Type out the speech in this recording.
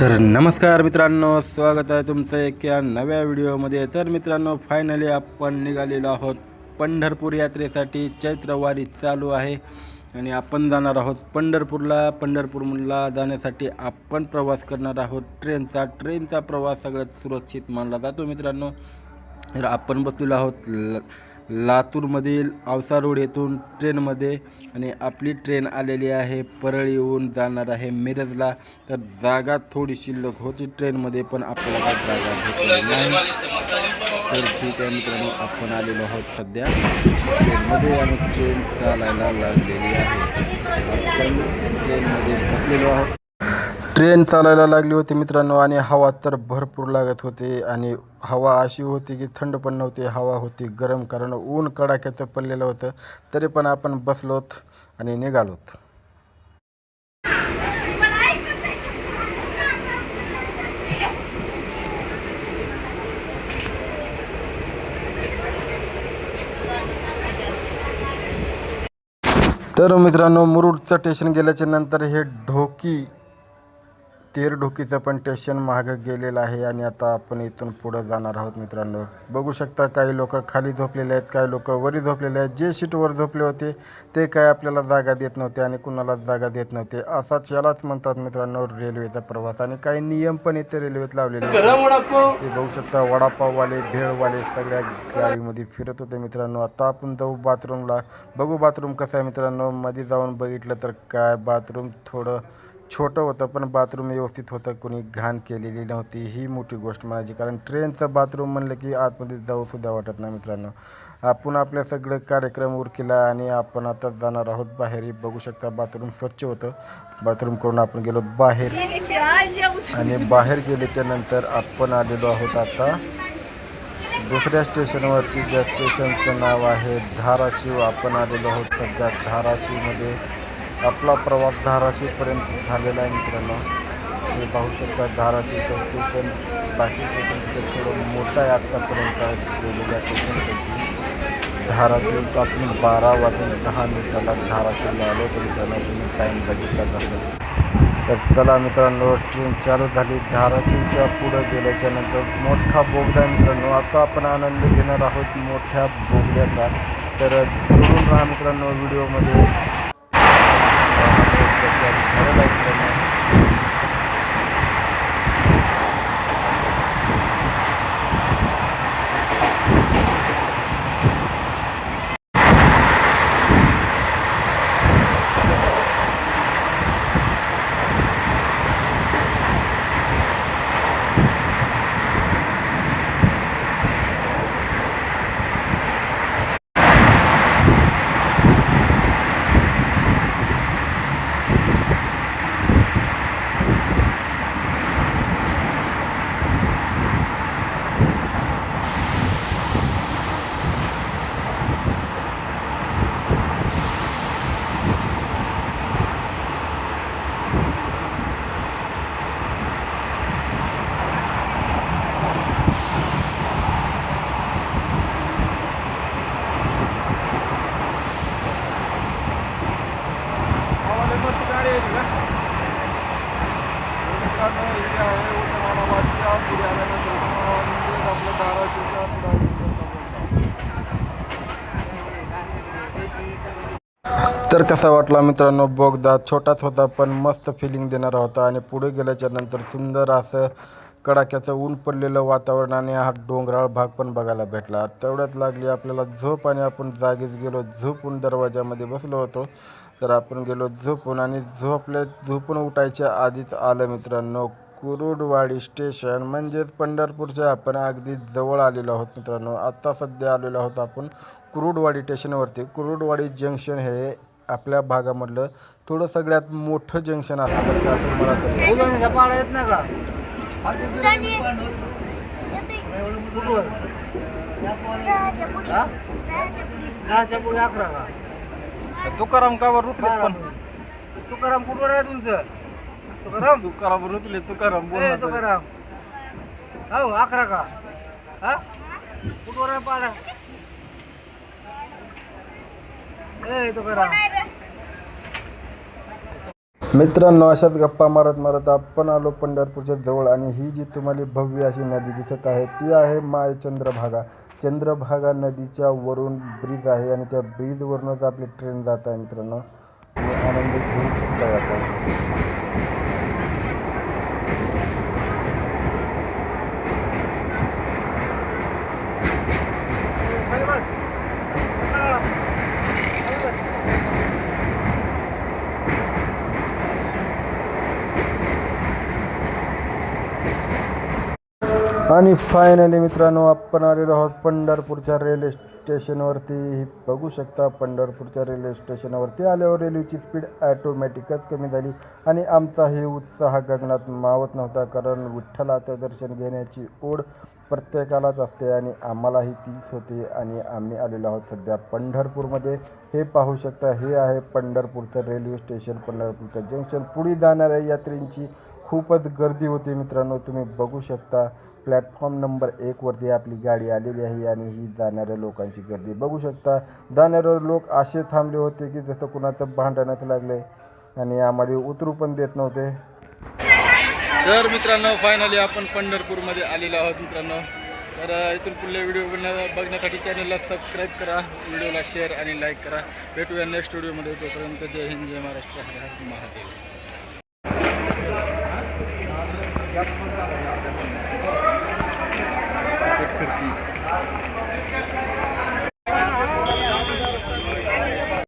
तर नमस्कार मित्रांनो, स्वागत आहे तुमचं एका नव्या व्हिडिओमध्ये। तर मित्रांनो, फायनली आपण निघालेलो आहोत पंढरपूर यात्रेसाठी। चैत्रवारी चालू आहे आणि आपण जाणार आहोत पंढरपूरला। पंढरपूरला जाण्यासाठी आपण प्रवास करणार आहोत ट्रेनचा प्रवास सगळ्यात सुरक्षित मानला जातो मित्रांनो। तर आपण बसलेलो आहोत लातूरमधील औसा रोड येथून ट्रेनमध्ये आणि आपली ट्रेन आलेली आहे परळीहून जाणार आहे मिरजला। तर जागा थोडी शिल्लक होती ट्रेनमध्ये, पण आपल्याला काही जागा भेटली नाही। तर ठीक आहे मित्रांनो, आपण आलेलो आहोत सध्या ट्रेनमध्ये आणि ट्रेन चालायला लागलेली आहे। आपण ट्रेनमध्ये बसलेलो आहोत। ट्रेन चालायला लागली होती मित्रांनो आणि हवा तर भरपूर लागत होती आणि हवा अशी होती की थंड पण नव्हती, हवा होती गरम, कारण ऊन कडाक्याचं पडलेलं होतं। तरी पण आपण बसलोत आणि निघालोत। तर मित्रांनो, मुरुडचं स्टेशन गेल्याच्या नंतर हे तेरढोकीचं पण स्टेशन मागं गेलेलं आहे आणि आता आपण इथून पुढं जाणार आहोत मित्रांनो। बघू शकता काही लोक खाली झोपलेले आहेत, काही लोक वरी झोपलेले आहेत। जे सीटवर झोपले होते ते काय आपल्याला जागा देत नव्हते आणि कुणाला जागा देत नव्हते। असाच यालाच म्हणतात मित्रांनो रेल्वेचा प्रवास। आणि काही नियम पण इथे रेल्वेत लावलेले आहेत। ते बघू शकता वडापाववाले, भेळवाले सगळ्या गाडीमध्ये फिरत होते मित्रांनो। आता आपण जाऊ बाथरूमला, बघू बाथरूम कसं आहे मित्रांनो। मध्ये जाऊन बघितलं तर काय बाथरूम थोडं छोटं होतं, पण बाथरूम व्यवस्थित होतं, कोणी घाण केलेली नव्हती। ही मोठी गोष्ट म्हणायची, कारण ट्रेनचं बाथरूम म्हणलं की आतमध्ये जाऊसुद्धा वाटत नाही मित्रांनो। आपण आपल्या सगळं कार्यक्रम उरकेला आणि आपण आता जाणार आहोत बाहेर। बघू शकता बाथरूम स्वच्छ होतं। बाथरूम करून आपण गेलो बाहेर आणि बाहेर गेल्याच्या नंतर आपण आलेलो आहोत आता दुसऱ्या स्टेशनवरती, ज्या स्टेशनचं नाव आहे धाराशिव। आपण आलेलो आहोत सध्या धाराशिवमध्ये। आपला प्रवास धाराशिवपर्यंत झालेला आहे मित्रांनो। हे पाहू शकता धाराशिवचं स्टेशन बाकी स्टेशनचं थोडं मोठं आहे आत्तापर्यंत गेलेल्या स्टेशनपैकी। धाराशिव आपण 12:10 धाराशिवला आलो तर मित्रांनो, तुम्ही टाईम बघितलाच असेल। तर चला मित्रांनो, ट्रेन चालू झाली। धाराशिवच्या पुढं गेल्याच्या नंतर मोठा बोगदा आहे मित्रांनो। आता आपण आनंद घेणार आहोत मोठ्या बोगद्याचा। तर जोडून राहा मित्रांनो व्हिडिओमध्ये। झालेला आहे मित्रांनो। तर कसा वाटला मित्रांनो बोगदा? छोटाच होता पण मस्त फिलिंग देणारा होता आणि पुढे गेल्याच्या नंतर सुंदर असं कडाक्याचं ऊन पडलेलं वातावरण आणि हा डोंगराळ भाग पण बघायला भेटला। तेवढ्यात लागली आपल्याला झोप आणि आपण जागीच गेलो, झोपून दरवाजामध्ये बसलो होतो। तर आपण गेलो झोपून आणि झोपून उठायच्या आधीच आलं मित्रांनो कुरुडवाडी स्टेशन, म्हणजेच पंढरपूरच्या आपण अगदी जवळ आलेलो आहोत मित्रांनो। आत्ता सध्या आलेलो आहोत आपण कुरुडवाडी स्टेशनवरती। कुरुडवाडी जंक्शन हे आपल्या भागामधलं थोडं सगळ्यात मोठं जंक्शन असतं तर का असं मला तरी तुकाराम का बरं रुसले? पण तुकाराम कुठवर आहे तुमचं? तुकाराम रुसले, तुकाराम बोल तुकाराम। हो 11 का? हा कुठवर आहे पाडा? ए तुकाराम मित्रांनो, अशाच गप्पा मारत मारत आपण आलो पंढरपूरच्या जवळ आणि ही जी तुम्हाला भव्य अशी नदी दिसत आहे ती आहे माय चंद्रभागा. चंद्रभागा नदीच्या वरून ब्रिज आहे आणि त्या ब्रिजवरूनच आपली ट्रेन जात आहे मित्रांनो. तुम्ही आनंद घेऊ शकता याचा. आणि फायनली मित्रांनो, आपण आलेलो आहोत पंढरपूरच्या रेल्वे स्टेशनवरती. बघू शकता पंढरपूरच्या रेल्वे स्टेशनवरती आल्यावर रेल्वेची स्पीड ॲटोमॅटिकच कमी झाली आणि आमचाही उत्साह गगनात मावत नव्हता, कारण विठ्ठलाचं दर्शन घेण्याची ओढ प्रत्येकालाच असते आणि आम्हालाही तीच होती. आणि आम्ही आलेलो आहोत सध्या पंढरपूरमध्ये. हे पाहू शकता, हे आहे पंढरपूरचं रेल्वे स्टेशन, पंढरपूरचं जंक्शन. पुढे जाणाऱ्या यात्रींची खूपच गर्दी होती मित्रांनो. तुम्ही बघू शकता प्लॅटफॉर्म नंबर 1 वरती आपली गाडी आलेली आहे आणि ही जाणाऱ्या लोकांची गर्दी बघू शकता. जाणारे लोक असे थांबले होते की जसं कुणाचं भांडणच लागले आणि आम्हाला उतरू पण देत नव्हते. तर मित्रांनो, फायनली आपण पंढरपूरमध्ये आलेलो आहोत मित्रांनो. तर इथून पुढले व्हिडिओ बघण्यासाठी चॅनलला सबस्क्राईब करा, व्हिडिओला शेअर आणि लाईक करा. भेटूया नेक्स्ट व्हिडिओमध्ये. तोपर्यंत जय हिंद, जय महाराष्ट्र, हर हर महादेव. खिडकी